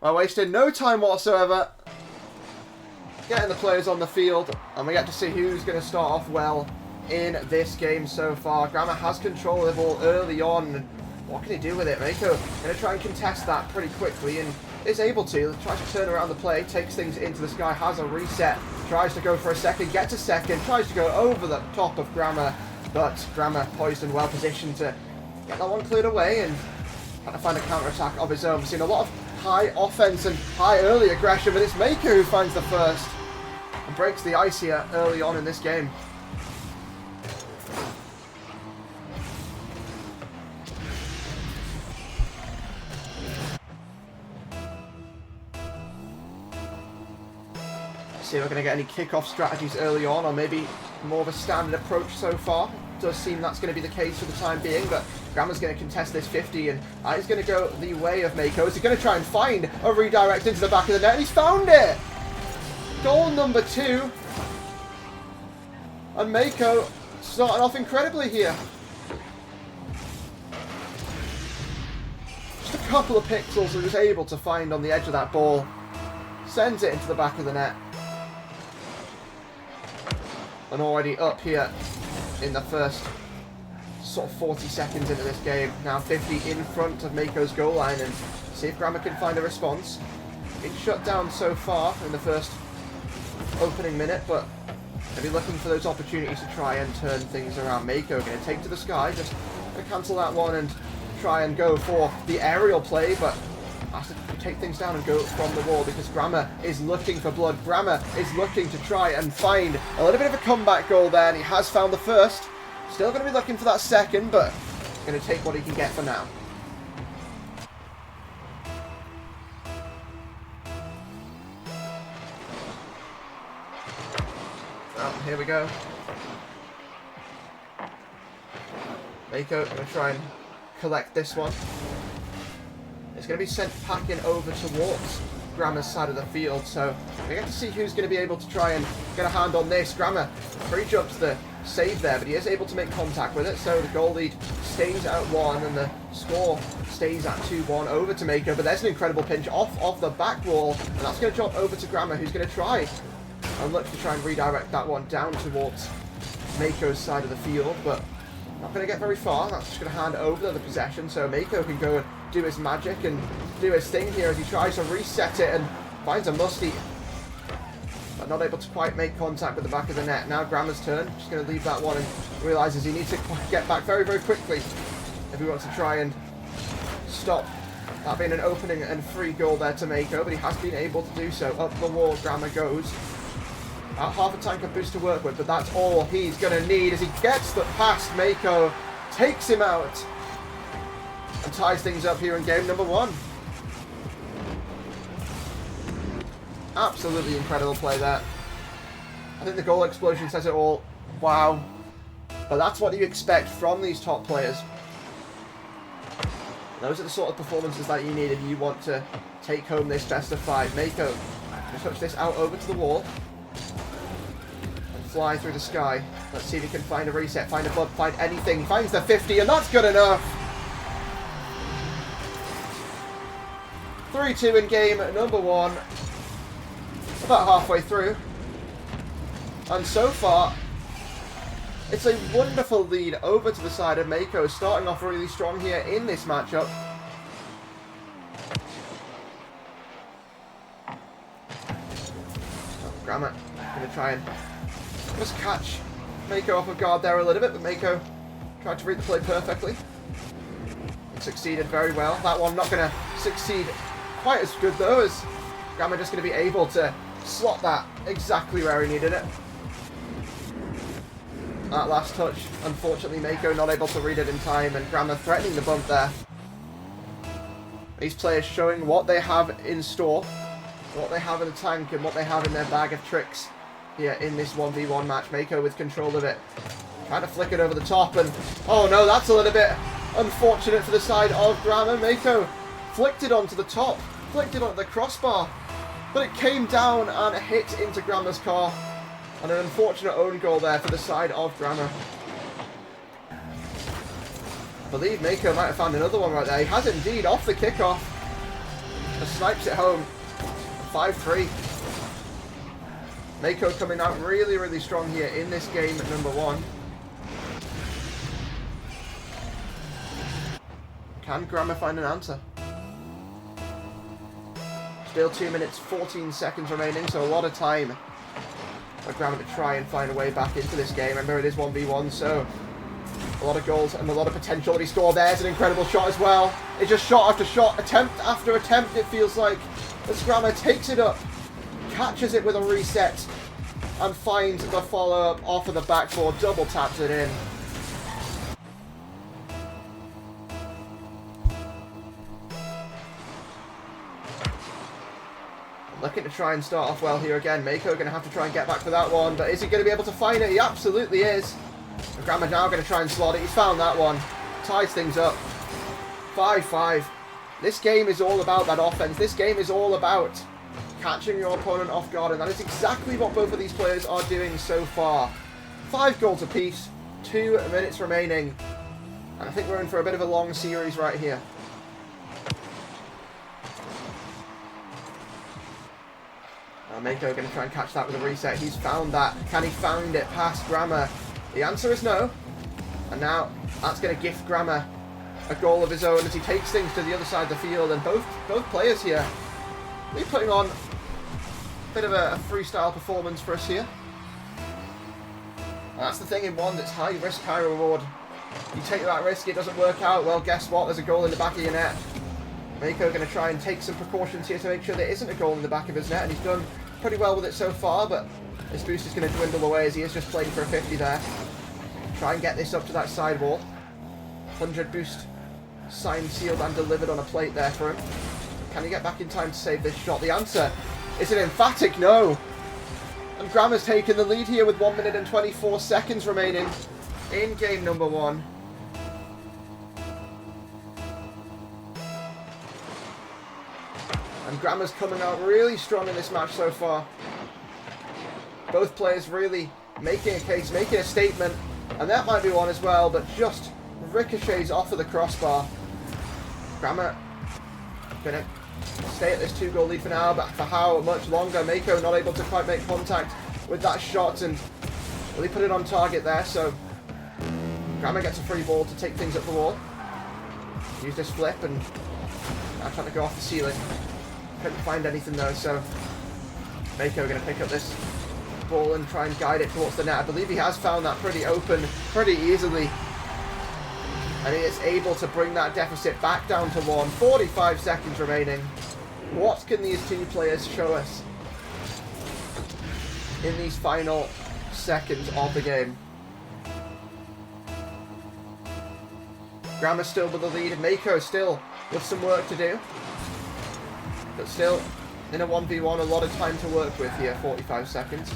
By wasting no time whatsoever. Getting the players on the field, and we get to see who's going to start off well in this game so far. Gramma has control of the ball early on. What can he do with it? MayKo going to try and contest that pretty quickly, and is able to. Tries to turn around the play, takes things into the sky, has a reset, tries to go for a second, gets a second, tries to go over the top of Gramma, but Gramma poised and well positioned to get that one cleared away and trying to find a counter-attack of his own. We've seen a lot of high offense and high early aggression, but it's MayKo who finds the first and breaks the ice here early on in this game. See if we're going to get any kickoff strategies early on, or maybe more of a standard approach so far. It does seem that's going to be the case for the time being, but Gramma's going to contest this 50, and he's going to go the way of MayKo. He's going to try and find a redirect into the back of the net, and he's found it! Goal number 2. And MayKo starting off incredibly here. Just a couple of pixels he was able to find on the edge of that ball. Sends it into the back of the net. And already up here in the first sort of 40 seconds into this game. Now 50 in front of MayKo's goal line, and see if Gramma can find a response. It's shut down so far in the first opening minute, but they'll be looking for those opportunities to try and turn things around. MayKo going to take to the sky, just going to cancel that one and try and go for the aerial play, but has to take things down and go from the wall because Gramma is looking for blood. Gramma is looking to try and find a little bit of a comeback goal there, and he has found the first. Still going to be looking for that second, but going to take what he can get for now. Well, here we go. MayKo going to try and collect this one. It's going to be sent packing over towards Gramma's side of the field, so we get to see who's going to be able to try and get a hand on this. Gramma pre-jumps the save there, but he is able to make contact with it, so the goal lead stays at 1 and the score stays at 2-1 over to MayKo, but there's an incredible pinch off the back wall, and that's going to drop over to Gramma, who's going to try and look to try and redirect that one down towards MayKo's side of the field, but not going to get very far. That's just going to hand over the possession, so MayKo can go and do his magic and do his thing here as he tries to reset it and finds a musty, but not able to quite make contact with the back of the net. Now Gramma's turn, just going to leave that one and realises he needs to get back very, very quickly if he wants to try and stop that being an opening and free goal there to MayKo, but he has been able to do so. Up the wall Gramma goes. About half a tank of boost to work with, but that's all he's going to need as he gets the past MayKo, takes him out, and ties things up here in game number 1. Absolutely incredible play there. I think the goal explosion says it all. Wow. But that's what you expect from these top players. Those are the sort of performances that you need if you want to take home this best of 5. MayKo just touch this out over to the wall. And fly through the sky. Let's see if he can find a reset, find a blood, find anything. He finds the 50, and that's good enough. 3-2 in game number 1. About halfway through. And so far, it's a wonderful lead over to the side of MayKo, starting off really strong here in this matchup. Gramma going to try and just catch MayKo off of guard there a little bit, but MayKo tried to read the play perfectly. It succeeded very well. That one not going to succeed quite as good though, as Gramma just going to be able to slot that exactly where he needed it. That last touch, unfortunately MayKo not able to read it in time, and Gramma threatening the bump there. These players showing what they have in store, what they have in the tank, and what they have in their bag of tricks here in this 1v1 match. MayKo with control of it, trying to flick it over the top, and oh no, that's a little bit unfortunate for the side of Gramma. MayKo flicked it onto the top, flicked it onto the crossbar, but it came down and hit into Gramma's car. And an unfortunate own goal there for the side of Gramma. I believe MayKo might have found another one right there. He has indeed, off the kickoff. Just snipes it home. 5-3. MayKo coming out really, really strong here in this game at number 1. Can Gramma find an answer? Still 2 minutes, 14 seconds remaining, so a lot of time for Gramma to try and find a way back into this game. Remember, it is 1v1, so a lot of goals and a lot of potential that he scored. There's an incredible shot as well. It's just shot after shot, attempt after attempt, it feels like. As Gramma takes it up, catches it with a reset, and finds the follow-up off of the backboard, double taps it in. Looking to try and start off well here again. MayKo going to have to try and get back for that one, but is he going to be able to find it? He absolutely is. And Gramma now going to try and slot it. He's found that one. Ties things up. 5-5. This game is all about that offense. This game is all about catching your opponent off guard, and that is exactly what both of these players are doing so far. 5 goals apiece, 2 minutes remaining, and I think we're in for a bit of a long series right here. MayKo going to try and catch that with a reset. He's found that. Can he find it past Gramma? The answer is no. And now that's going to gift Gramma a goal of his own as he takes things to the other side of the field. And both players here really putting on a bit of a freestyle performance for us here. And that's the thing in one, that's high risk, high reward. You take that risk, it doesn't work out. Well, guess what? There's a goal in the back of your net. MayKo going to try and take some precautions here to make sure there isn't a goal in the back of his net, and he's done pretty well with it so far, but his boost is going to dwindle away as he is just playing for a 50 there. Try and get this up to that side wall. 100 boost signed, sealed and delivered on a plate there for him. Can he get back in time to save this shot? The answer is an emphatic no. And Gramma's taken the lead here with 1 minute and 24 seconds remaining in game number 1. And Gramma's coming out really strong in this match so far. Both players really making a case, making a statement. And that might be one as well, but just ricochets off of the crossbar. Gramma going to stay at this 2-goal lead for now, but for how much longer? MayKo not able to quite make contact with that shot, and really put it on target there, so Gramma gets a free ball to take things up the wall. Use this flip, and now trying to go off the ceiling. Couldn't find anything though, so MayKo going to pick up this ball and try and guide it towards the net. I believe he has found that pretty open, pretty easily. And he is able to bring that deficit back down to 1. 45 seconds remaining. What can these two players show us in these final seconds of the game? Gramma still with the lead. MayKo still with some work to do. But still, in a 1v1, a lot of time to work with here, 45 seconds.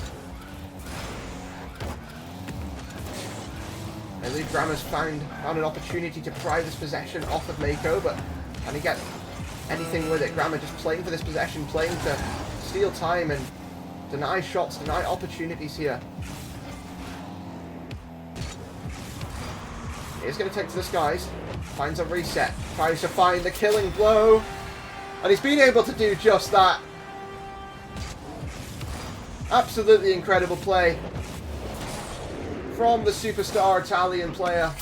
I believe Gramma's found an opportunity to pry this possession off of MayKo, but can he get anything with it? Gramma just playing for this possession, playing to steal time and deny shots, deny opportunities here. He's going to take to the skies, finds a reset, tries to find the killing blow. And he's been able to do just that. Absolutely incredible play from the superstar Italian player.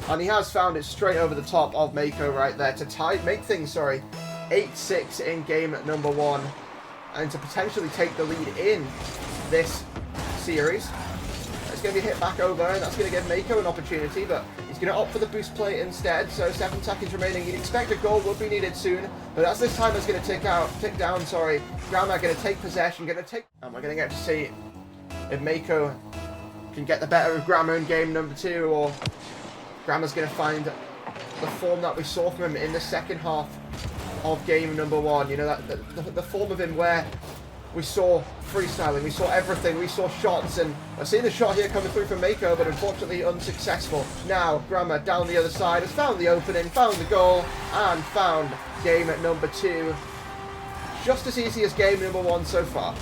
And he has found it straight over the top of MayKo right there to make things 8-6 in game number 1. And to potentially take the lead in this series. It's going to be hit back over, and that's going to give MayKo an opportunity, but he's going to opt for the boost play instead. So 7 seconds remaining. You'd expect a goal would be needed soon, but as this time is going to tick down. Gramma going to take possession, and we're going to get to see if MayKo can get the better of Gramma in game number 2, or Gramma's going to find the form that we saw from him in the second half of game number 1. You know, that the form of him where we saw freestyling, we saw everything, we saw shots, and I've seen the shot here coming through from MayKo, but unfortunately unsuccessful. Now, Gramma down the other side has found the opening, found the goal, and found game at number 2. Just as easy as game number 1 so far.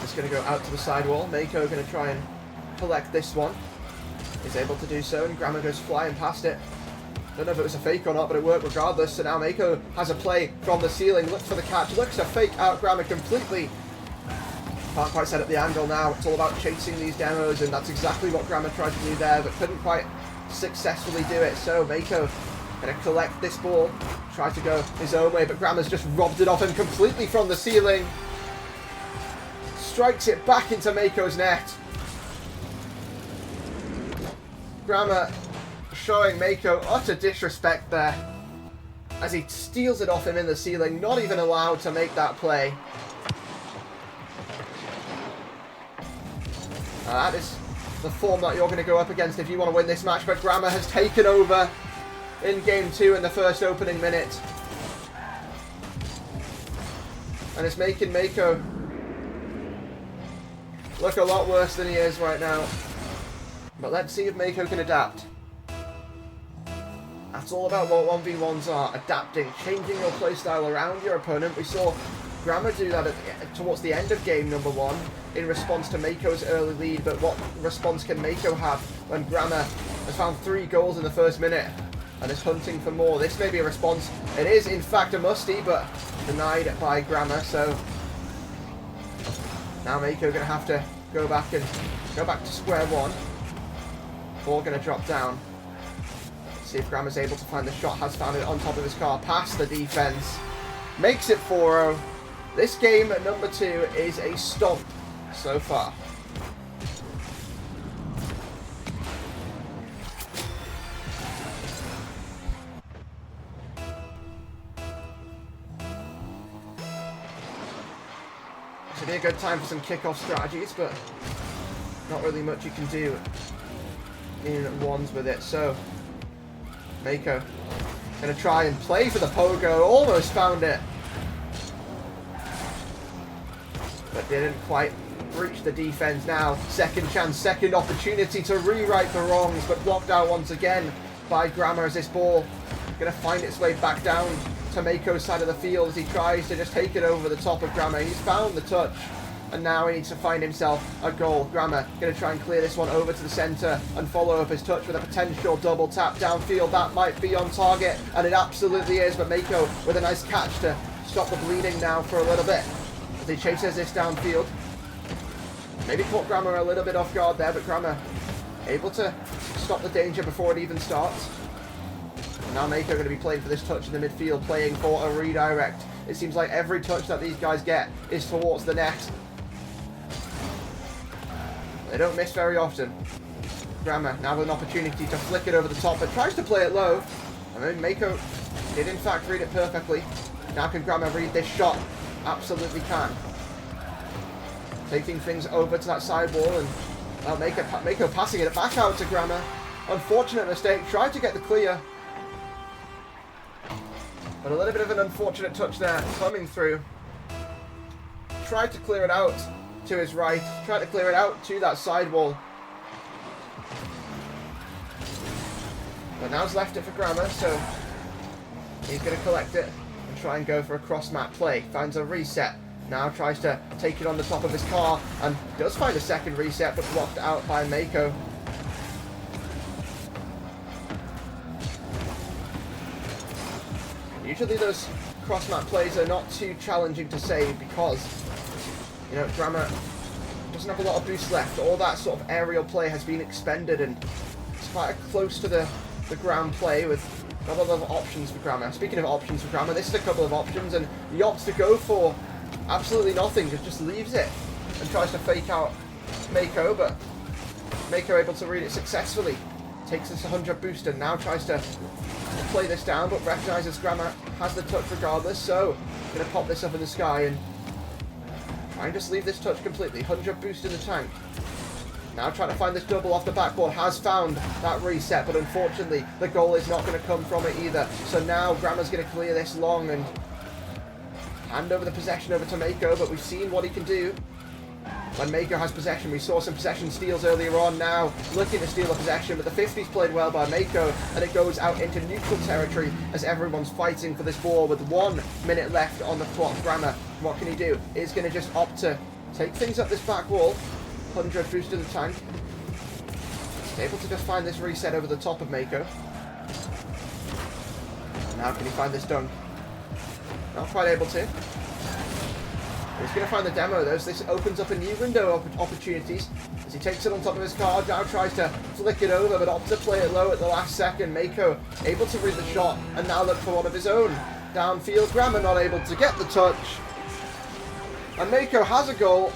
It's going to go out to the sidewall. MayKo going to try and collect this one. He's able to do so, and Gramma goes flying past it. Don't know if it was a fake or not, but it worked regardless. So now MayKo has a play from the ceiling, looks for the catch, looks to fake out Gramma completely. Can't quite set up the angle now. It's all about chasing these demos, and that's exactly what Gramma tried to do there, but couldn't quite successfully do it. So MayKo going to collect this ball, try to go his own way, but Gramma's just robbed it off him completely from the ceiling. Strikes it back into MayKo's net. Gramma showing MayKo utter disrespect there as he steals it off him in the ceiling, not even allowed to make that play. That is the form that you're going to go up against if you want to win this match, but Gramma has taken over in Game 2 in the first opening minute. And it's making MayKo look a lot worse than he is right now. But let's see if MayKo can adapt. That's all about what 1v1s are. Adapting, changing your playstyle around your opponent. We saw Gramma do that towards the end of game number 1 in response to MayKo's early lead, but what response can MayKo have when Gramma has found 3 goals in the first minute and is hunting for more? This may be a response. It is in fact a musty, but denied by Gramma, so now MayKo going to have to go back to square one. Ball going to drop down. Let's see if Gramma's able to find the shot. Has found it on top of his car, past the defense. Makes it 4-0. This game at number 2 is a stomp so far. This would be a good time for some kickoff strategies, but not really much you can do in ones with it. So MayKo going to try and play for the pogo. Almost found it, but didn't quite breach the defense. Now second chance, second opportunity to rewrite the wrongs, but blocked out once again by Gramma as this ball going to find its way back down to MayKo's side of the field as he tries to just take it over the top of Gramma. He's found the touch, and now he needs to find himself a goal. Gramma going to try and clear this one over to the centre and follow up his touch with a potential double tap downfield. That might be on target, and it absolutely is, but MayKo with a nice catch to stop the bleeding now for a little bit as he chases this downfield. Maybe caught Gramma a little bit off guard there, but Gramma able to stop the danger before it even starts. And now MayKo going to be playing for this touch in the midfield, playing for a redirect. It seems like every touch that these guys get is towards the net. They don't miss very often. Gramma now with an opportunity to flick it over the top, but tries to play it low. And then MayKo did in fact read it perfectly. Now can Gramma read this shot? Absolutely can. Taking things over to that side wall, and MayKo passing it back out to Gramma. Unfortunate mistake. Tried to get the clear, but a little bit of an unfortunate touch there coming through. Tried to clear it out to his right. Tried to clear it out to that side wall. But now he's left it for Gramma, so he's going to collect it and try and go for a cross-map play. Finds a reset. Now tries to take it on the top of his car and does find a second reset, but blocked out by MayKo. Usually those cross-map plays are not too challenging to save because, you know, Gramma doesn't have a lot of boost left. All that sort of aerial play has been expended, and it's quite close to the ground play with a couple of options for Gramma. Speaking of options for Gramma, this is a couple of options, and he opts to go for absolutely nothing, just leaves it and tries to fake out MayKo, but MayKo able to read it successfully. Takes this 100 boost and now tries to play this down, but recognises Gramma has the touch regardless, so going to pop this up in the sky and try and just leave this touch completely. 100 boost in the tank. Now trying to find this double off the backboard. Has found that reset, but unfortunately the goal is not going to come from it either. So now Gramma's going to clear this long and hand over the possession over to MayKo, but we've seen what he can do when MayKo has possession. We saw some possession steals earlier on. Now looking to steal a possession, but the 50's played well by MayKo, and it goes out into neutral territory as everyone's fighting for this ball with 1 minute left on the clock. Gramma, what can he do? He's going to just opt to take things up this back wall. 100 boost to the tank. Able to just find this reset over the top of MayKo. Now can he find this dunk? Not quite able to. He's going to find the demo though, so this opens up a new window of opportunities. As he takes it on top of his card, now tries to flick it over, but opts to play it low at the last second. MayKo able to read the shot, and now look for one of his own. Downfield, Gramma not able to get the touch. And MayKo has a goal,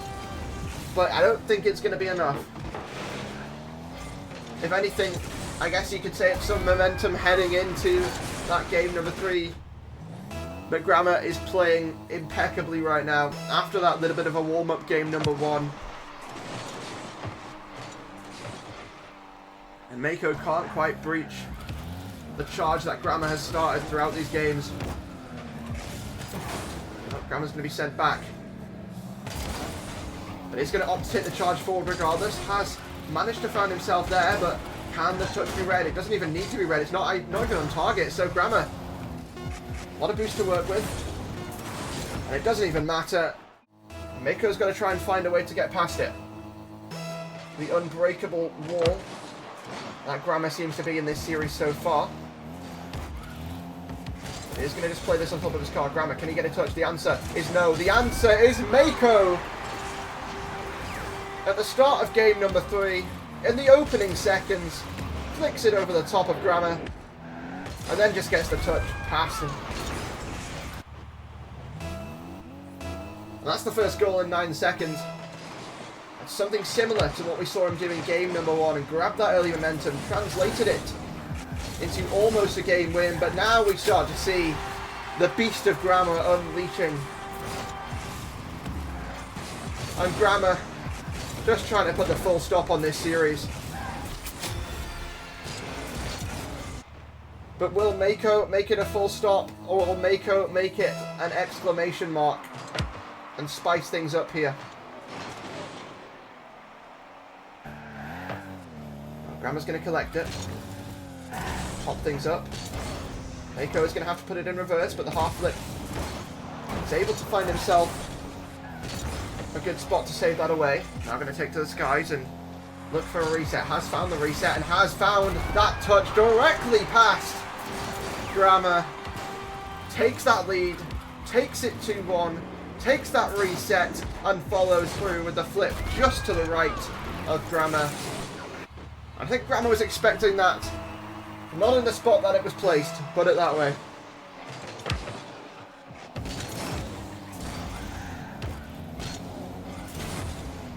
but I don't think it's going to be enough. If anything, I guess you could say it's some momentum heading into that game number 3. But Gramma is playing impeccably right now, after that little bit of a warm-up game number 1. And MayKo can't quite breach the charge that Gramma has started throughout these games. Oh, Gramma's going to be sent back. But he's going to opt to hit the charge forward regardless. Has managed to find himself there, but can the touch be read? It doesn't even need to be read. It's not even on target. So Gramma, a lot of boost to work with. And it doesn't even matter. MayKo's got to try and find a way to get past it. The unbreakable wall that Gramma seems to be in this series so far. He's going to just play this on top of his card. Gramma, can he get a touch? The answer is no. The answer is MayKo. At the start of game number 3, in the opening seconds, flicks it over the top of Gramma, and then just gets the touch past him. And that's the first goal in 9 seconds. It's something similar to what we saw him do in game number 1, and grabbed that early momentum, translated it into almost a game win, but now we start to see the beast of Gramma unleashing. And Gramma just trying to put the full stop on this series. But will MayKo make it a full stop, or will MayKo make it an exclamation mark and spice things up here? Gramma's going to collect it. Pop things up. MayKo is going to have to put it in reverse, but the half flip. He's able to find himself a good spot to save that away. Now going to take to the skies and look for a reset. Has found the reset and has found that touch directly past Gramma. Takes that lead, takes it 2-1, takes that reset and follows through with the flip just to the right of Gramma. I think Gramma was expecting that. Not in the spot that it was placed, put it that way.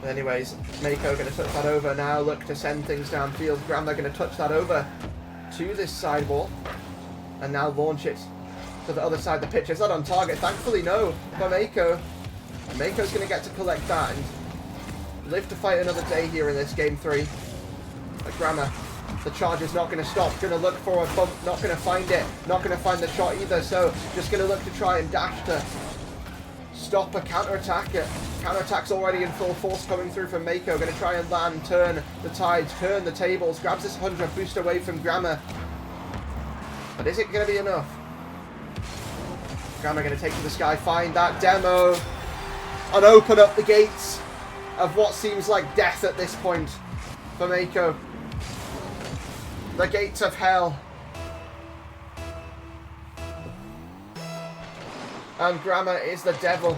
Anyways, MayKo going to touch that over now, look to send things downfield. Gramma going to touch that over to this sidewall and now launch it to the other side of the pitch. Is that on target? Thankfully no, for MayKo. MayKo's going to get to collect that and live to fight another day here in this game 3. But Gramma, the charge is not going to stop, going to look for a bump, not going to find it, not going to find the shot either, so just going to look to try and dash to stop a counter-attack. Counter-attack's already in full force coming through from MayKo, going to try and land, turn the tides, turn the tables, grabs this 100 boost away from Gramma. But is it going to be enough? Gramma going to take to the sky, find that demo, and open up the gates of what seems like death at this point for MayKo. The gates of hell. And Gramma is the devil.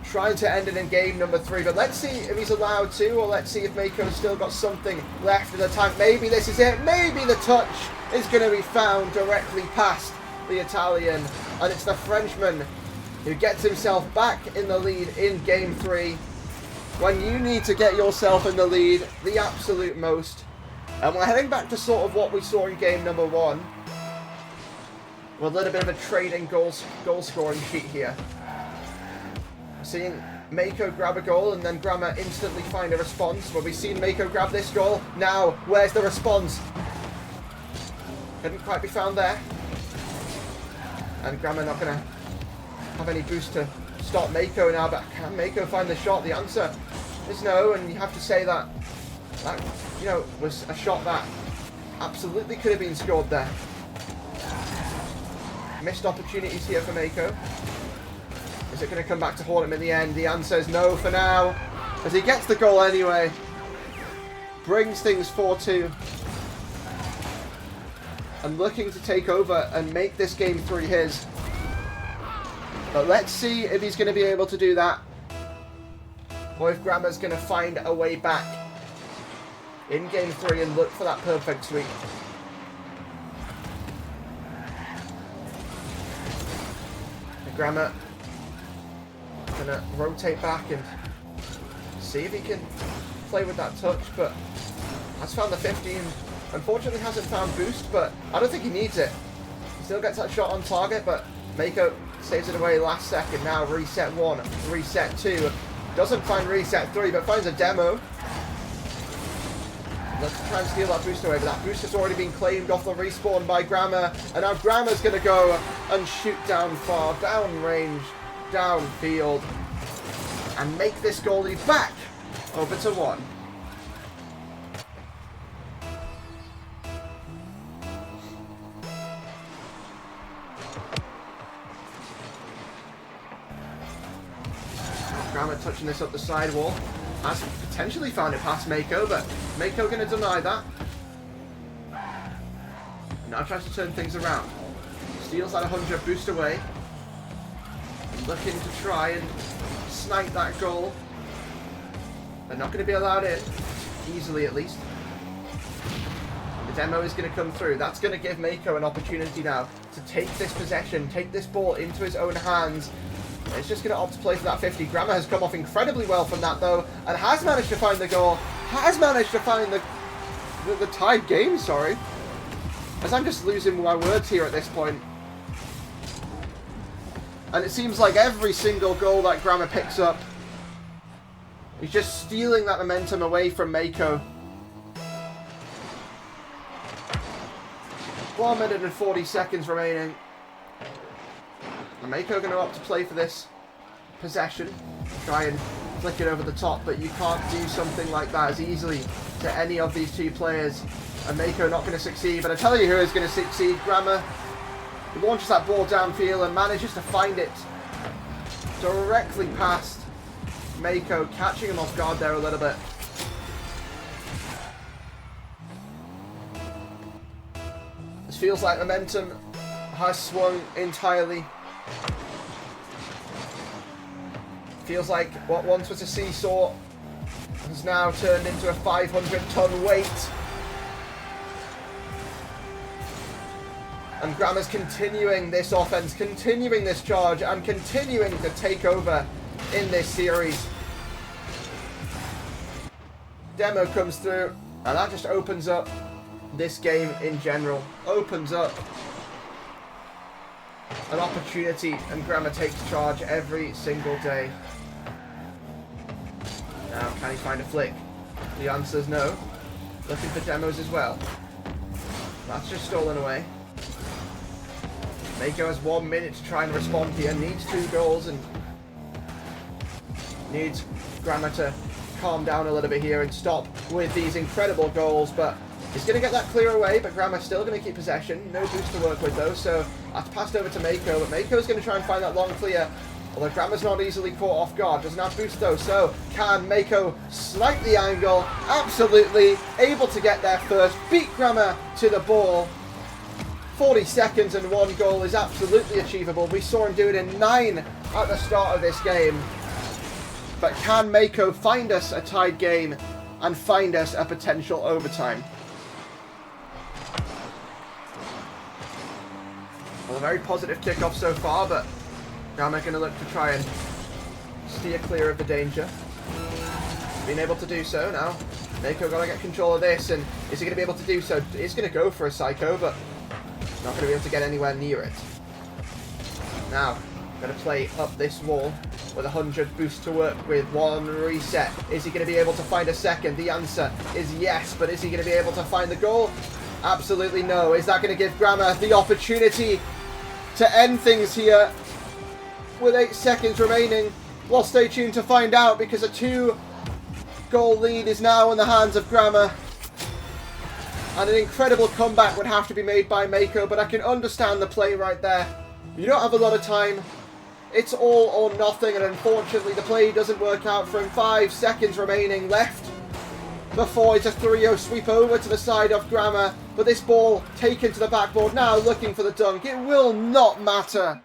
Trying to end it in game number 3, but let's see if he's allowed to, or let's see if MayKo's still got something left in the tank. Maybe this is it. Maybe the touch is going to be found directly past the Italian, and it's the Frenchman who gets himself back in the lead in game 3. When you need to get yourself in the lead, the absolute most. And we're heading back to sort of what we saw in game number 1. With a little bit of a trading goal scoring sheet here. Seeing MayKo grab a goal and then Gramma instantly find a response. Well, we've seen MayKo grab this goal. Now, where's the response? Couldn't quite be found there. And Gramma not going to have any boost to stop MayKo now, but can MayKo find the shot? The answer is no, and you have to say that you know, was a shot that absolutely could have been scored there. Missed opportunities here for MayKo. Is it going to come back to haunt him in the end? The answer is no for now, as he gets the goal anyway. Brings things 4-2. And looking to take over and make this game 3 his. But let's see if he's going to be able to do that. Or if Gramma's going to find a way back in game 3 and look for that perfect sweep. Gramma gonna rotate back and see if he can play with that touch, but has found the 15. Unfortunately hasn't found boost, but I don't think he needs it. Still gets that shot on target, but MayKo saves it away last second. Now reset 1, reset 2. Doesn't find reset 3, but finds a demo. Let's try and steal that boost away, but that boost has already been claimed off the respawn by Gramma. And now Gramma's going to go and shoot down far, down range, downfield, and make this goalie back over to 1. Gramma touching this up the sidewall. Has potentially found it past MayKo, but MayKo going to deny that. Now tries to turn things around. Steals that 100 boost away. Looking to try and snipe that goal. They're not going to be allowed in. Easily, at least. The demo is going to come through. That's going to give MayKo an opportunity now to take this possession, take this ball into his own hands. It's just going to opt to play for that 50. Gramma has come off incredibly well from that, though, and has managed to find the goal. Has managed to find the tied game, sorry. As I'm just losing my words here at this point. And it seems like every single goal that Gramma picks up, he's just stealing that momentum away from MayKo. 1 minute and 40 seconds remaining. And MayKo going to opt to play for this possession. Try and flick it over the top, but you can't do something like that as easily to any of these two players. And MayKo not going to succeed, but I tell you who is going to succeed. Gramma launches that ball downfield and manages to find it directly past MayKo, catching him off guard there a little bit. This feels like momentum has swung entirely. Feels like what once was a seesaw has now turned into a 500-ton weight. And Gramma's continuing this offense, continuing this charge, and continuing to take over in this series. Demo comes through, and that just opens up this game in general. Opens up an opportunity, and Gramma takes charge every single day. Now, can he find a flick? The answer is no. Looking for demos as well. That's just stolen away. MayKo has 1 minute to try and respond here. Needs 2 goals and needs Gramma to calm down a little bit here and stop with these incredible goals. But he's going to get that clear away, but Gramma's still going to keep possession. No boost to work with though, so that's passed over to MayKo. But MayKo's going to try and find that long clear. Although Gramma's not easily caught off guard. Doesn't have boost though, so can MayKo snipe the angle? Absolutely. Able to get there first. Beat Gramma to the ball. 40 seconds and 1 goal is absolutely achievable. We saw him do it in 9 at the start of this game. But can MayKo find us a tied game and find us a potential overtime? Well, a very positive kickoff so far, but Gramma going to look to try and steer clear of the danger. Being able to do so now. MayKo got to get control of this, and is he going to be able to do so? He's going to go for a psycho, but not going to be able to get anywhere near it. Now, going to play up this wall with 100 boost to work with. 1 reset. Is he going to be able to find a second? The answer is yes, but is he going to be able to find the goal? Absolutely no. Is that going to give Gramma the opportunity to end things here with 8 seconds remaining? Well, stay tuned to find out, because a 2-goal lead is now in the hands of Gramma. And an incredible comeback would have to be made by MayKo, but I can understand the play right there. You don't have a lot of time It's all or nothing, and unfortunately the play doesn't work out for him. 5 seconds remaining left before it's a 3-0 sweep over to the side of Gramma. But this ball taken to the backboard now, looking for the dunk. It will not matter.